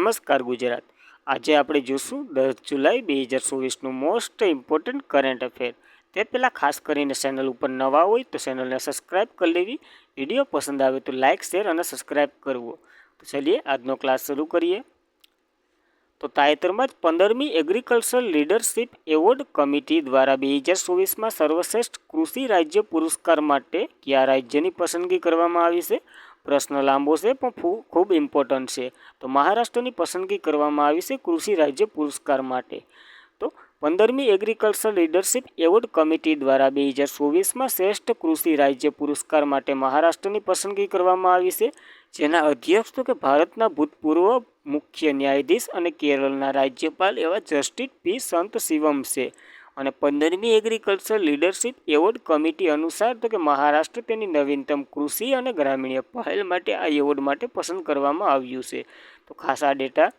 નમસ્કાર ગુજરાત। આજે આપણે જોશું 10 જુલાઈ 2024નું મોસ્ટ ઇમ્પોર્ટન્ટ કરંટ અફેર। તે પહેલાં ખાસ કરીને ચેનલ ઉપર નવા હોય તો ચેનલને સબસ્ક્રાઈબ કરી લેવી, વિડીયો પસંદ આવે તો લાઇક શેર અને સબસ્ક્રાઈબ કરવો। તો ચલીએ આજનો ક્લાસ શરૂ કરીએ। તો તાજેતરમાં જ 15મી એગ્રીકલ્ચર લીડરશિપ એવોર્ડ કમિટી દ્વારા 2024માં સર્વશ્રેષ્ઠ કૃષિ રાજ્ય પુરસ્કાર માટે કયા રાજ્યની પસંદગી કરવામાં આવી છે? પ્રશ્ન લાંબો છે પણ ખૂબ ઇમ્પોર્ટન્ટ છે। તો મહારાષ્ટ્રની પસંદગી કરવામાં આવી છે કૃષિ રાજ્ય પુરસ્કાર માટે। તો 15મી એગ્રીકલ્ચર લીડરશિપ એવોર્ડ કમિટી દ્વારા 2024માં શ્રેષ્ઠ કૃષિ રાજ્ય પુરસ્કાર માટે મહારાષ્ટ્રની પસંદગી કરવામાં આવી છે, જેના અધ્યક્ષ તો કે ભારતના ભૂતપૂર્વ મુખ્ય ન્યાયાધીશ અને કેરળના રાજ્યપાલ એવા જસ્ટિસ પી સંત શિવમ છે। અને 15મી એગ્રીકલ્ચર લીડરશિપ એવોર્ડ કમિટી અનુસાર તો કે મહારાષ્ટ્ર તેની નવીનતમ કૃષિ અને ગ્રામીણ પહેલ માટે આ એવોર્ડ માટે પસંદ કરવામાં આવ્યું છે। તો ખાસ આ ડેટા।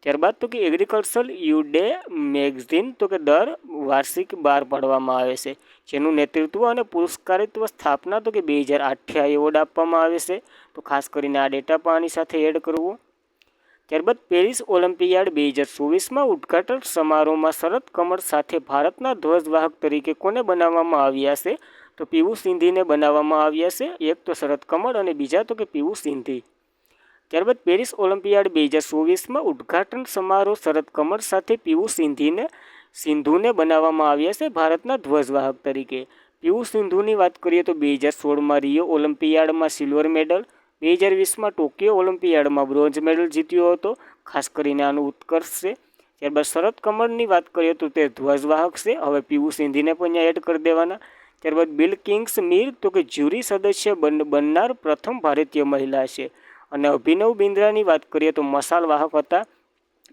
ત્યારબાદ તો કે એગ્રીકલ્ચર યુડે મેગઝીન તો કે દર વાર્ષિક બહાર પાડવામાં આવે છે, જેનું નેતૃત્વ અને પુરસ્કારિત્વ સ્થાપના તો કે 2008થી આ એવોર્ડ આપવામાં આવે છે। તો ખાસ કરીને આ ડેટા પણ આની સાથે એડ કરવો। ત્યારબાદ પેરિસ ઓલિમ્પિયાડ 2024માં ઉદ્ઘાટન સમારોહમાં શરદ કમળ સાથે ભારતના ધ્વજવાહક તરીકે કોને બનાવવામાં આવ્યા છે? તો પીયુ સિંધીને બનાવવામાં આવ્યા છે। એક તો શરદ કમળ અને બીજા તો કે પીયુ સિંધી। ત્યારબાદ પેરિસ ઓલિમ્પિયાડ 2024માં ઉદ્ઘાટન સમારોહ શરદ કમળ સાથે પીયુ સિંધુને બનાવવામાં આવ્યા છે ભારતના ધ્વજવાહક તરીકે। પીયુ સિંધુની વાત કરીએ તો 2016માં રિયો ઓલિમ્પિયાડમાં સિલ્વર મેડલ, 2020માં ટોક્યો ઓલિમ્પિયાડમાં બ્રોન્ઝ મેડલ જીત્યો હતો। ખાસ કરીને આનું ઉત્કર્ષ છે। ત્યારબાદ શરદ કમળની વાત કરીએ તો તે ધ્વજવાહક છે। હવે પીયુ સિંધીને પણ અહીંયા એડ કરી દેવાના। ત્યારબાદ બિલ કિંગ્સ મીર તો કે જ્યુરી સદસ્ય બનનાર પ્રથમ ભારતીય મહિલા છે। અને અભિનવ બિંદ્રાની વાત કરીએ તો મશાલ વાહક હતા।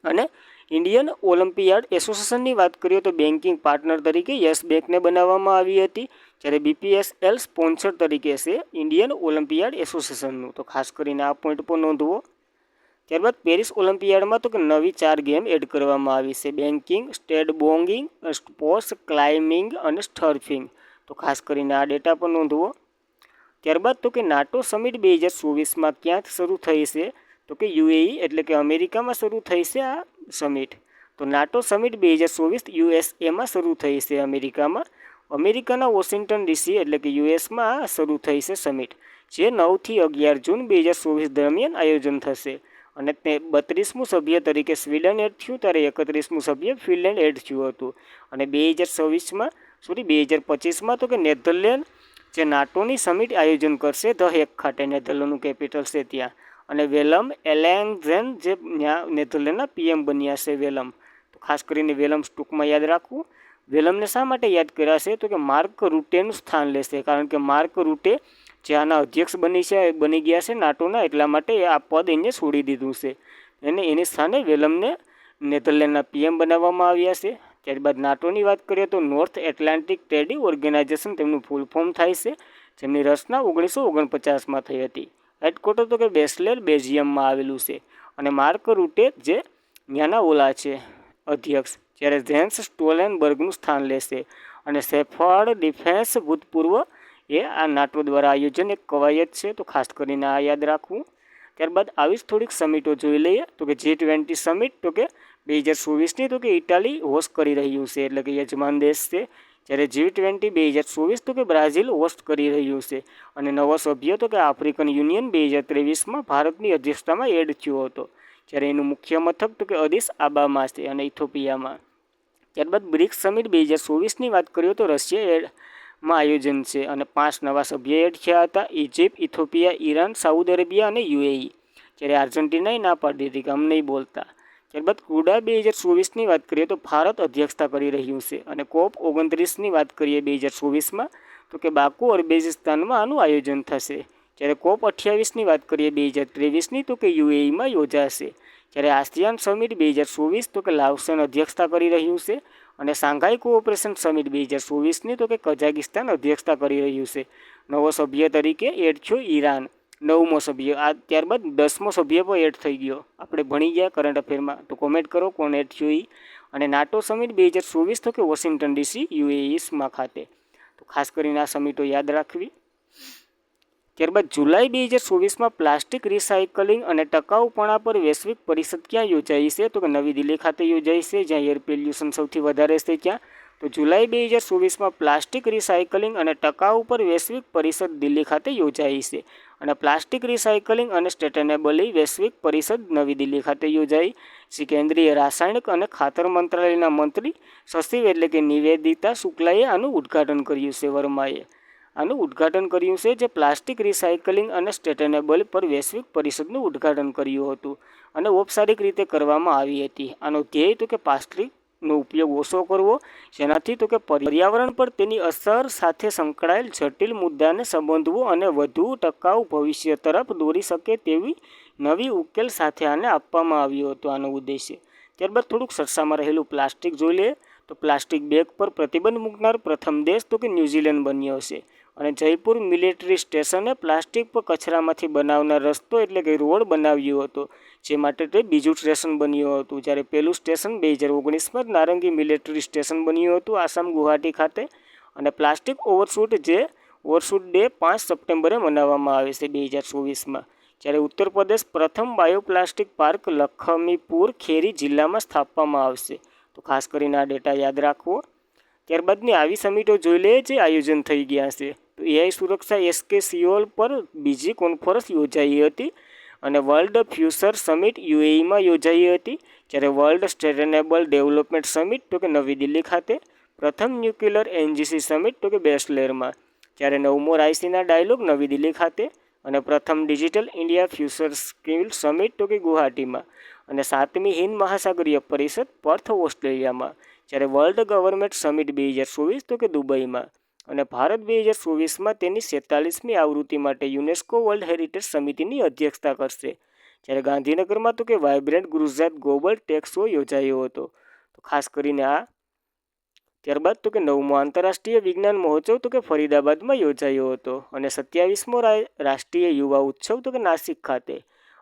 અને ઇન્ડિયન ઓલિમ્પિયાડ એસોસિએશનની વાત કરીએ તો બેન્કિંગ પાર્ટનર તરીકે યસ બેંકને બનાવવામાં આવી હતી, જ્યારે બીપીએસએલ સ્પોન્સર તરીકે છે ઇન્ડિયન ઓલિમ્પિયાડ એસોસિએશનનું। તો ખાસ કરીને આ પોઈન્ટ પર નોંધવો। ત્યારબાદ પેરિસ ઓલિમ્પિયાડમાં તો કે નવી 4 ગેમ એડ કરવામાં આવી છે: બેન્કિંગ, સ્ટેટબોંગિંગ, સ્પોર્ટ્સ ક્લાઇમ્બિંગ અને સર્ફિંગ। તો ખાસ કરીને આ ડેટા પર નોંધવો। ત્યારબાદ તો કે નાટો સમિટ 2024માં ક્યાં શરૂ થઈ છે? તો કે યુએઈ એટલે કે અમેરિકામાં શરૂ થઈ છે આ સમિટ। તો નાટો સમિટ 2024 યુએસએમાં શરૂ થઈ છે અમેરિકામાં। અમેરિકાના વોશિંગ્ટન ડીસી એટલે કે યુએસમાં શરૂ થઈ છે સમિટ, જે 9થી 11 જૂન 2024 દરમિયાન આયોજન થશે। અને તે 32મું સભ્ય તરીકે સ્વીડન એડ થયું, ત્યારે 31મું સભ્ય ફિનલેન્ડ એડ થયું હતું। અને 2025માં તો કે નેધરલેન્ડ જે નાટોની સમિટ આયોજન કરશે ધ હેગ ખાતે, નેધરલેન્ડનું કેપિટલ છે ત્યાં। અને વેલમ એલેન્ગઝેન જે નેધરલેન્ડના પીએમ બન્યા છે વેલમ। તો ખાસ કરીને વેલમ ટૂંકમાં યાદ રાખવું। વેલમને શા માટે યાદ કર્યા છે? તો કે માર્ક રૂટેનું સ્થાન લેશે, કારણ કે માર્ક રૂટે જે આના અધ્યક્ષ બની ગયા છે નાટોના, એટલા માટે આ પદ એને છોડી દીધું છે અને એની સ્થાને વેલમને નેધરલેન્ડના પીએમ બનાવવામાં આવ્યા છે। ત્યારબાદ નાટોની વાત કરીએ તો નોર્થ એટલાન્ટિક ટ્રેડિંગ ઓર્ગેનાઇઝેશન તેમનું ફૂલ ફોર્મ થાય છે, જેમની રચના 1949માં થઈ હતી। હેડક્વાર્ટર તો કે બેસ્લેર બેલ્જિયમમાં આવેલું છે। અને માર્ક રૂટે જે ત્યાંના ઓલા છે અધ્યક્ષ, જ્યારે જેન્સ સ્ટોલનબર્ગનું સ્થાન લેશે। અને સેફર્ડ ડિફેન્સ ભૂતપૂર્વ એ આ નાટો દ્વારા આયોજન એક કવાયત છે, તો ખાસ કરીને આ યાદ રાખવું। ત્યારબાદ આવી જ થોડીક સમિટો જોઈ લઈએ। તો કે G20 સમિટ તો કે 2024ની તો કે ઇટાલી હોસ્ટ કરી રહ્યું છે, એટલે કે યજમાન દેશ છે। જ્યારે G20 2024 તો કે બ્રાઝિલ હોસ્ટ કરી રહ્યું છે। અને નવો સભ્ય તો કે આફ્રિકન યુનિયન 2023માં ભારતની અધ્યક્ષતામાં એડ થયો હતો, જ્યારે એનું મુખ્ય મથક તો કે અદિસ આબામાં છે અને ઇથોપિયામાં। ત્યારબાદ બ્રિક્સ સમિટ 2024ની વાત કરીએ તો રશિયામાં આયોજન છે અને 5 નવા સભ્ય એડ થયા હતા: Egypt, Ethiopia, Iran, Saudi Arabia અને યુએઈ। જ્યારે આર્જેન્ટિનાએ ના પાડી દીધી કે અમ નહીં બોલતા। ત્યારબાદ કુડા 2024ની વાત કરીએ તો ભારત અધ્યક્ષતા કરી રહ્યું છે। અને COP29ની વાત કરીએ 2024માં તો કે બાકુ અર્બેનિસ્તાનમાં આનું આયોજન થશે। જ્યારે COP28ની વાત કરીએ 2023ની તો કે યુએઈમાં યોજાશે। જ્યારે આસિયાન સમિટ 2024 તો કે લાઓસન અધ્યક્ષતા કરી રહ્યું છે। અને શાંઘાઈ કોઓપરેશન સમિટ 2024ની તો કે કઝાકિસ્તાન અધ્યક્ષતા કરી રહ્યું છે। નવો સભ્ય તરીકે એડ થયો ઈરાન, 9મો સભ્ય। આ ત્યારબાદ 10મો સભ્ય પણ એડ થઈ ગયો, આપણે ભણી ગયા કરંટ અફેરમાં। તો કોમેન્ટ કરો કોણ એડ થયો એ। અને નાટો સમિટ 2024 તો કે વોશિંગ્ટન ડીસી યુએઈમાં ખાતે। તો ખાસ કરીને આ સમિટો યાદ રાખવી। ત્યારબાદ જુલાઈ 2024માં પ્લાસ્ટિક રિસાયકલિંગ અને ટકાઉપણા પર વૈશ્વિક પરિષદ ક્યાં યોજાઈ છે? તો કે નવી દિલ્હી ખાતે યોજાઈ છે, જ્યાં એર પોલ્યુશન સૌથી વધારે છે ત્યાં. તો જુલાઈ 2024માં પ્લાસ્ટિક રિસાયકલિંગ અને ટકાઉ પર વૈશ્વિક પરિષદ દિલ્હી ખાતે યોજાઈ છે. અને પ્લાસ્ટિક રિસાયકલિંગ અને સસ્ટેનેબલ વૈશ્વિક પરિષદ નવી દિલ્હી ખાતે યોજાઈ છે. કેન્દ્રીય રાસાયણિક અને ખાતર મંત્રાલયના મંત્રી સચિવ એટલે કે નિવેદિતા શુક્લાએ આનું ઉદ્ઘાટન કર્યું છે. વર્માએ આનું ઉદ્ઘાટન કર્યું છે, જે પ્લાસ્ટિક રિસાયકલિંગ અને સસ્ટેનેબલ પર વૈશ્વિક પરિષદનું ઉદ્ઘાટન કર્યું હતું અને ઔપચારિક રીતે કરવામાં આવી હતી. આનો ધ્યેય તો કે પ્લાસ્ટિકનો ઉપયોગ ઓછો કરવો, જેનાથી તો કે પર્યાવરણ પર તેની અસર સાથે સંકળાયેલ જટિલ મુદ્દાને સંબોધવું અને વધુ ટકાઉ ભવિષ્ય તરફ દોરી શકે તેવી નવી ઉકેલ સાથે આને આપવામાં આવ્યો હતો આનો ઉદ્દેશ્ય. ત્યારબાદ થોડુંક ચર્ચામાં રહેલું પ્લાસ્ટિક જોઈ લઈએ. તો પ્લાસ્ટિક બેગ પર પ્રતિબંધ મૂકનાર પ્રથમ દેશ તો કે ન્યૂઝીલેન્ડ બન્યો છે. અને જયપુર મિલિટરી સ્ટેશને પ્લાસ્ટિક પર કચરામાંથી બનાવનાર રસ્તો એટલે કે રોડ બનાવ્યો હતો, જે માટે તે બીજું સ્ટેશન બન્યું હતું. જ્યારે પહેલું સ્ટેશન 2019માં નારંગી મિલિટરી સ્ટેશન બન્યું હતું આસામ ગુવાહાટી ખાતે. અને પ્લાસ્ટિક ઓવરશૂટ ડે 5 સપ્ટેમ્બરે મનાવવામાં આવે છે 2024માં. જ્યારે ઉત્તર પ્રદેશ પ્રથમ બાયોપ્લાસ્ટિક પાર્ક લખમીપુર ખેરી જિલ્લામાં સ્થાપવામાં આવશે. તો ખાસ કરીને આ ડેટા યાદ રાખવો. ત્યારબાદની આવી સમિટો જોઈ લઈએ જે આયોજન થઈ ગયા છે. તો એઆઈ સુરક્ષા એસકે સિયોલ પર બીજી કોન્ફરન્સ યોજાઈ હતી અને વર્લ્ડ ફ્યુચર સમિટ યુએઈમાં યોજાઈ હતી. જ્યારે વર્લ્ડ સસ્ટેનેબલ ડેવલપમેન્ટ સમિટ તો કે નવી દિલ્હી ખાતે. પ્રથમ ન્યુક્લિયર એનર્જી સમિટ તો કે બેસલેરમાં. જ્યારે 9મો રાયસીના ડાયલોગ નવી દિલ્હી ખાતે. અને પ્રથમ digital India future skill summit તો કે ગુવાહાટીમાં. અને 7મી હિન્દ મહાસાગરીય પરિષદ પર્થ ઓસ્ટ્રેલિયામાં. જ્યારે વર્લ્ડ ગવર્નમેન્ટ સમિટ 2024 તો કે દુબઈમાં. અને ભારત 2024માં તેની 46મી આવૃત્તિ માટે યુનેસ્કો વર્લ્ડ હેરિટેજ સમિતિની અધ્યક્ષતા કરશે. જ્યારે ગાંધીનગરમાં તો કે vibrant Gujarat global tech show યોજાયો હતો. તો ખાસ કરીને આ. ત્યારબાદ તો કે 9મો આંતરરાષ્ટ્રીય વિજ્ઞાન મહોત્સવ તો કે ફરીદાબાદમાં યોજાયો હતો. અને 27મો રાષ્ટ્રીય યુવા ઉત્સવ તો કે નાસિક ખાતે.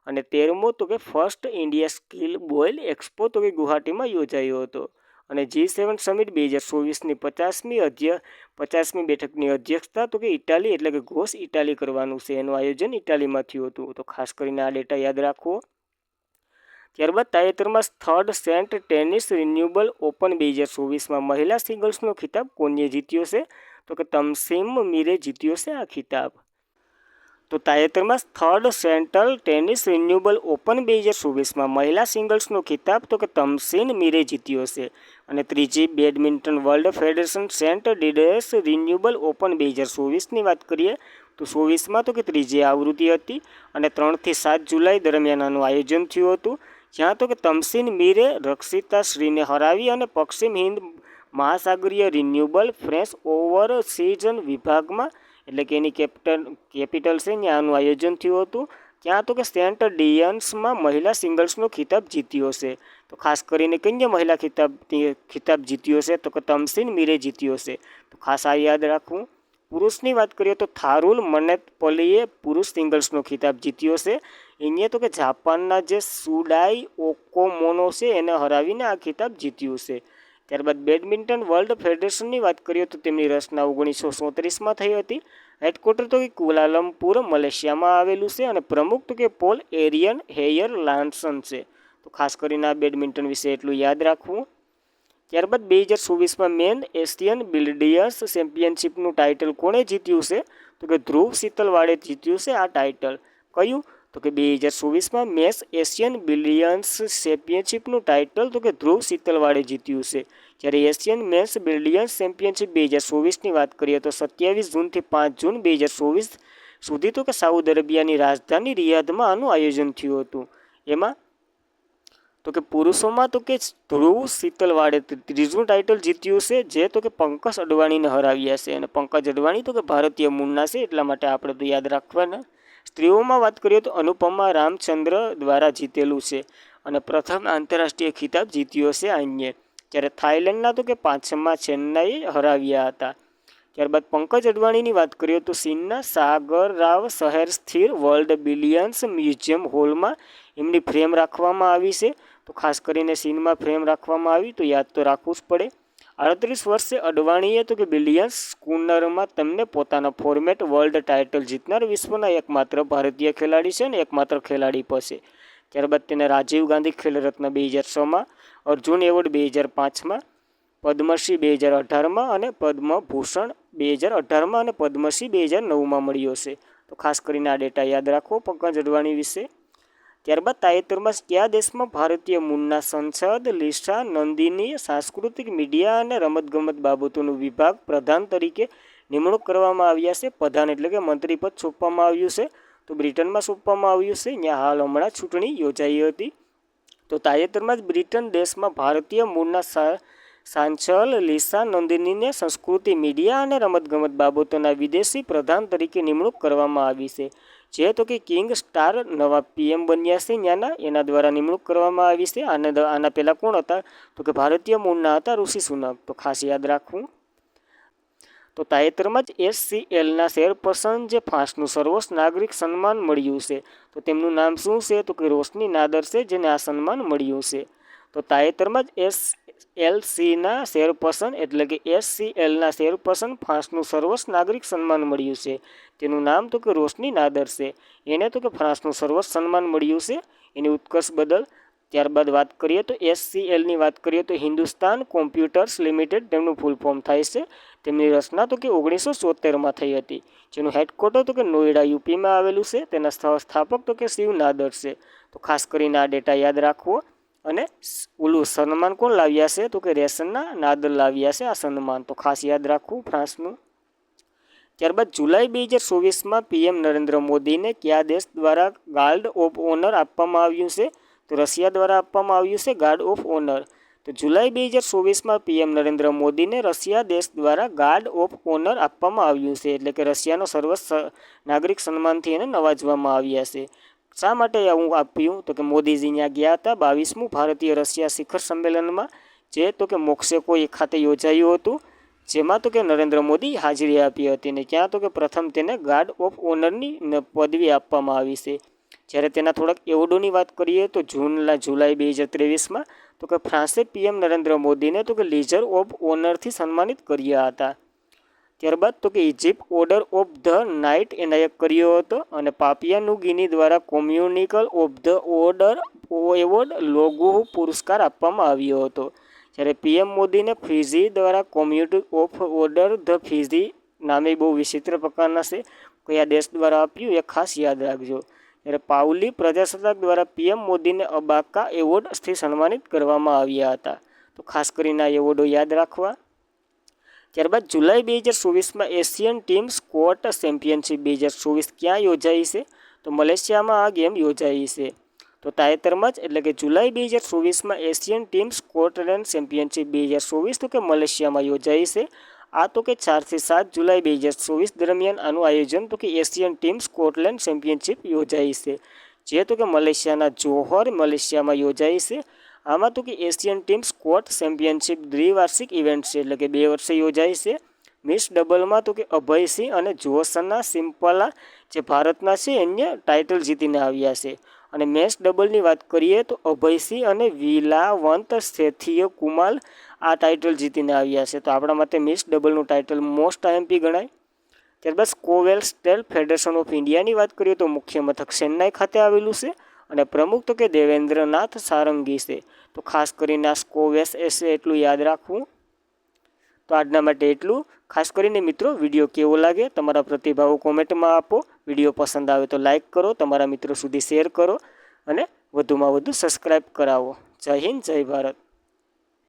અને 13મો તો કે first India skill boil expo તો કે ગુવાહાટીમાં યોજાયો હતો. અને G7 સમિટ 2024ની 50મી બેઠકની અધ્યક્ષતા તો કે ઇટાલી એટલે કે ઘોષ ઇટાલી કરવાનું છે. એનું આયોજન ઇટાલીમાં થયું હતું. તો ખાસ કરીને આ ડેટા યાદ રાખવો. ત્યારબાદ તાજેતરમાં third saint tennis renewable open 2024માં મહિલા સિંગલ્સનો ખિતાબ કોને જીત્યો છે? તો કે તમસીમ મીરે જીત્યો છે આ ખિતાબ. તો તાજેતરમાં third central tennis renewable open 2024માં મહિલા સિંગલ્સનો ખિતાબ તો કે તમસીન મીરે જીત્યો છે. અને ત્રીજી બેડમિન્ટન વર્લ્ડ ફેડરેશન સેન્ટ ડિડેસ રિન્યુએબલ ઓપન 2024ની વાત કરીએ તો 24માં તો કે ત્રીજી આવૃત્તિ હતી. અને 3થી 7 જુલાઈ દરમિયાન આનું આયોજન થયું હતું, જ્યાં તો કે તમસીન મીરે રક્ષિતા શ્રીને હરાવી અને પશ્ચિમ હિન્દ મહાસાગરીય રિન્યુએબલ ફ્રેશ ઓવરસીઝન વિભાગમાં એટલે કે એની કેપિટલ છે ત્યાં આનું આયોજન થયું હતું. ત્યાં તો કે સેન્ટ ડિયન્સમાં મહિલા સિંગલ્સનો ખિતાબ જીત્યો છે. તો ખાસ કરીને કઈ મહિલા ખિતાબ જીત્યો છે? તો કે તમસીન મીરે જીત્યો છે. તો ખાસ આ યાદ રાખવું. પુરુષની વાત કરીએ તો થારુલ મનેતપલ્લીએ પુરુષ સિંગલ્સનો ખિતાબ જીત્યો છે. એને તો કે જાપાનના જે સુડાઈ ઓકોમોનો છે એને હરાવીને આ ખિતાબ જીત્યું છે. ત્યારબાદ બેડમિન્ટન વર્લ્ડ ફેડરેશનની વાત કરીએ તો તેમની રચના 1937માં થઈ હતી. હેડક્વાર્ટર તો કે કુલાલમપુર મલેશિયામાં આવેલું છે. અને પ્રમુખ તો કે પોલ એરિયન હેયર લાન્સન છે. તો ખાસ કરીને આ બેડમિન્ટન વિશે એટલું યાદ રાખવું. ત્યારબાદ 2024માં મેન એશિયન બિલિયર્ડ્સ ચેમ્પિયનશિપનું ટાઇટલ કોણે જીત્યું છે? તો કે ધ્રુવ શીતલવાડે જીત્યું છે આ ટાઇટલ. કયું? તો કે 2024માં મેસ એશિયન બિલિયર્ડ્સ ચેમ્પિયનશિપનું ટાઇટલ તો કે ધ્રુવ શીતલવાડે જીત્યું છે. જ્યારે એશિયન મેન્સ બિલિયર્ડ્સ ચેમ્પિયનશિપ 2024ની વાત કરીએ તો 27 જૂનથી 5 જૂન 2024 સુધી તો કે સાઉદી અરેબિયાની રાજધાની રિયાધમાં આનું આયોજન થયું હતું. એમાં તો કે પુરુષોમાં તો કે ધ્રુવ શીતલવાડે ત્રીજું ટાઇટલ જીત્યું છે, જે તો કે પંકજ અડવાણીને હરાવ્યા છે. અને પંકજ અડવાણી તો કે ભારતીય મૂળના છે, એટલા માટે આપણે તો યાદ રાખવાના. સ્ત્રીઓમાં વાત કરીએ તો અનુપમા રામચંદ્ર દ્વારા જીતેલું છે. અને પ્રથમ આંતરરાષ્ટ્રીય ખિતાબ જીત્યો છે આન્યે. જ્યારે થાઇલેન્ડના તો કે 5મા ચેન્નાઈએ હરાવ્યા હતા. ત્યારબાદ પંકજ અડવાણીની વાત કરીએ તો ચીનના સાગરરાવ શહેર સ્થિર વર્લ્ડ બિલિયન્સ મ્યુઝિયમ હોલમાં એમની ફ્રેમ રાખવામાં આવી છે. તો ખાસ કરીને ચીનમાં ફ્રેમ રાખવામાં આવી તો યાદ તો રાખવું જ પડે. 38 વર્ષે અડવાણીએ તો કે બિલિયન્સ સ્કૂનરમાં તેમને પોતાના ફોર્મેટ વર્લ્ડ ટાઇટલ જીતનાર વિશ્વના એકમાત્ર ભારતીય ખેલાડી છે અને એકમાત્ર ખેલાડી પાસે. ત્યારબાદ તેને રાજીવ ગાંધી ખેલરત્ન 2006માં, અર્જુન એવોર્ડ 2005માં, પદ્મશ્રી 2018માં અને પદ્મભૂષણ 2018માં અને પદ્મશ્રી 2009માં મળ્યો છે. તો ખાસ કરીને આ ડેટા યાદ રાખો પંકજ અડવાણી વિશે. ત્યારબાદ તાજેતરમાં કયા દેશમાં ભારતીય મૂળના સંસદ લિસા નંદીની સાંસ્કૃતિક મીડિયા અને રમતગમત બાબતોનું વિભાગ પ્રધાન તરીકે નિમણૂક કરવામાં આવ્યા છે? પ્રધાન એટલે કે મંત્રી પદ સોંપવામાં આવ્યું છે. તો બ્રિટનમાં સોંપવામાં આવ્યું છે. ત્યાં હાલ હમણાં ચૂંટણી યોજાઈ હતી. તો તાજેતરમાં જ બ્રિટન દેશમાં ભારતીય મૂળના સાંસદ લિસા નંદીનીને સંસ્કૃતિ મીડિયા અને રમતગમત બાબતોના વિદેશી પ્રધાન તરીકે નિમણૂક કરવામાં આવી છે. જે તો કે કિંગ સ્ટાર નવા પીએમ બન્યા છે ત્યાંના, એના દ્વારા નિમણૂક કરવામાં આવી છે. આના પહેલાં કોણ હતા? તો કે ભારતીય મૂળના હતા ઋષિ સુનક. તો ખાસ યાદ રાખવું. તો તાજેતરમાં જ SCLના ચેરપર્સન જે ફ્રાન્સનું સર્વોચ્ચ નાગરિક સન્માન મળ્યું છે. તો તેમનું નામ શું છે? તો કે રોશની નાદર છે, જેને આ સન્માન મળ્યું છે. તો તાજેતરમાં જ SLCના ચેરપર્સન એટલે કે SCLના ચેરપર્સન ફ્રાન્સનું સર્વોચ્ચ નાગરિક સન્માન મળ્યું છે. તેનું નામ તો કે રોશની નાદર છે. એને તો કે ફ્રાન્સનું સર્વોચ્ચ સન્માન મળ્યું છે એની ઉત્કર્ષ બદલ. ત્યારબાદ વાત કરીએ તો SCLની વાત કરીએ તો હિન્દુસ્તાન કોમ્પ્યુટર્સ લિમિટેડ તેમનું ફૂલ ફોર્મ થાય છે. તેમની રચના તો કે 1974માં થઈ હતી. જેનું હેડક્વાર્ટર તો કે નોઈડા યુપીમાં આવેલું છે. તેના સ્થાપક તો કે શિવ નાદર છે. તો ખાસ કરીને આ ડેટા યાદ રાખવો. અને ઓલું સન્માન કોણ લાવ્યા છે? તો કે રેશનના નાદર લાવ્યા છે આ સન્માન. તો ખાસ યાદ રાખવું ફ્રાન્સનું. ત્યારબાદ જુલાઈ 2024માં PM નરેન્દ્ર મોદીને કયા દેશ દ્વારા ગાર્ડ ઓફ ઓનર આપવામાં આવ્યું છે? તો રશિયા દ્વારા આપવામાં આવ્યું છે ગાર્ડ ઓફ ઓનર. તો જુલાઈ 2024માં PM નરેન્દ્ર મોદીને રશિયા દેશ દ્વારા ગાર્ડ ઓફ ઓનર આપવામાં આવ્યું છે. એટલે કે રશિયાનો સર્વોચ્ચ નાગરિક સન્માનથી એને નવાજવામાં આવ્યા છે. શા માટે આવું આપ્યું? તો કે મોદીજી ત્યાં ગયા હતા 22મું ભારતીય રશિયા શિખર સંમેલનમાં, જે તો કે મોસ્કો ખાતે યોજાયું હતું. જેમાં તો કે નરેન્દ્ર મોદી હાજરી આપી હતી ને ત્યાં તો કે પ્રથમ તેને ગાર્ડ ઓફ ઓનરની પદવી આપવામાં આવી છે. જ્યારે તેના થોડાક એવોર્ડોની વાત કરીએ તો જુલાઈ 2023માં તો કે ફ્રાન્સે PM નરેન્દ્ર મોદીને તો કે લીજર ઓફ ઓનરથી સન્માનિત કર્યા હતા. ત્યારબાદ તો કે Egypt order of the knight એનાયત કર્યો હતો અને પાપિયા ન્યૂ ગિની દ્વારા કોમ્યુનિકલ of the order award Logohu પુરસ્કાર આપવામાં આવ્યો હતો. જ્યારે PM મોદીને ફિજી દ્વારા community of order the Fiji નામે બહુ વિચિત્ર પ્રકારના છે, કયા દેશ દ્વારા આપ્યું એ ખાસ યાદ રાખજો. જ્યારે પાઉલી પ્રજાસત્તાક દ્વારા PM મોદીને અબાકા એવોર્ડથી સન્માનિત કરવામાં આવ્યા હતા. તો ખાસ કરીને આ એવોર્ડો યાદ રાખવા. ત્યારબાદ જુલાઈ 2024માં એશિયન ટીમ સ્ક્વોટ ચેમ્પિયનશિપ 2024 ક્યાં યોજાઈ છે? તો મલેશિયામાં આ ગેમ યોજાઈ છે. તો તાજેતરમાં જ એટલે કે જુલાઈ 2024માં એશિયન ટીમ સ્કોટલેન્ડ ચેમ્પિયનશિપ 2024 તો કે મલેશિયામાં યોજાઈ છે. આ તો કે 4 થી 7 જુલાઈ 2024 દરમિયાન આનું આયોજન તો કે એશિયન ટીમ સ્કોટલેન્ડ ચેમ્પિયનશિપ યોજાઈ છે. જે તો કે મલેશિયાના જોહોર મલેશિયામાં યોજાઈ છે. આમાં તો કે એશિયન ટીમ સ્ક્વોટ ચેમ્પિયનશિપ દ્વિવાર્ષિક ઇવેન્ટ છે, એટલે કે 2 વર્ષે યોજાય છે. મિસ ડબલમાં તો કે અભયસિંહ અને જોશના સિમ્પલા જે ભારતના છે એને ટાઇટલ જીતીને આવ્યા છે. અને મેસ ડબલની વાત કરીએ તો અભયસિંહ અને વિલાવંત સેથિય કુમાલ આ ટાઇટલ જીતીને આવ્યા છે. તો આપણા માટે મિસ ડબલનું ટાઇટલ મોસ્ટ IMP ગણાય. ત્યારબાદ સ્કોવેલ સ્ટેલ ફેડરેશન ઓફ ઇન્ડિયાની વાત કરીએ તો મુખ્ય મથક ચેન્નાઈ ખાતે આવેલું છે અને પ્રમુખ તો કે દેવેન્દ્રનાથ સારંગી છે. તો ખાસ કરીને આ સ્કોવેસ એસે એટલું યાદ રાખવું. તો આજના માટે એટલું. ખાસ કરીને મિત્રો વિડીયો કેવો લાગે તમારા પ્રતિભાવો કોમેન્ટમાં આપો. વિડીયો પસંદ આવે તો લાઇક કરો, તમારા મિત્રો સુધી શેર કરો અને વધુમાં વધુ સબસ્ક્રાઈબ કરાવો. જય હિન્દ, જય ભારત.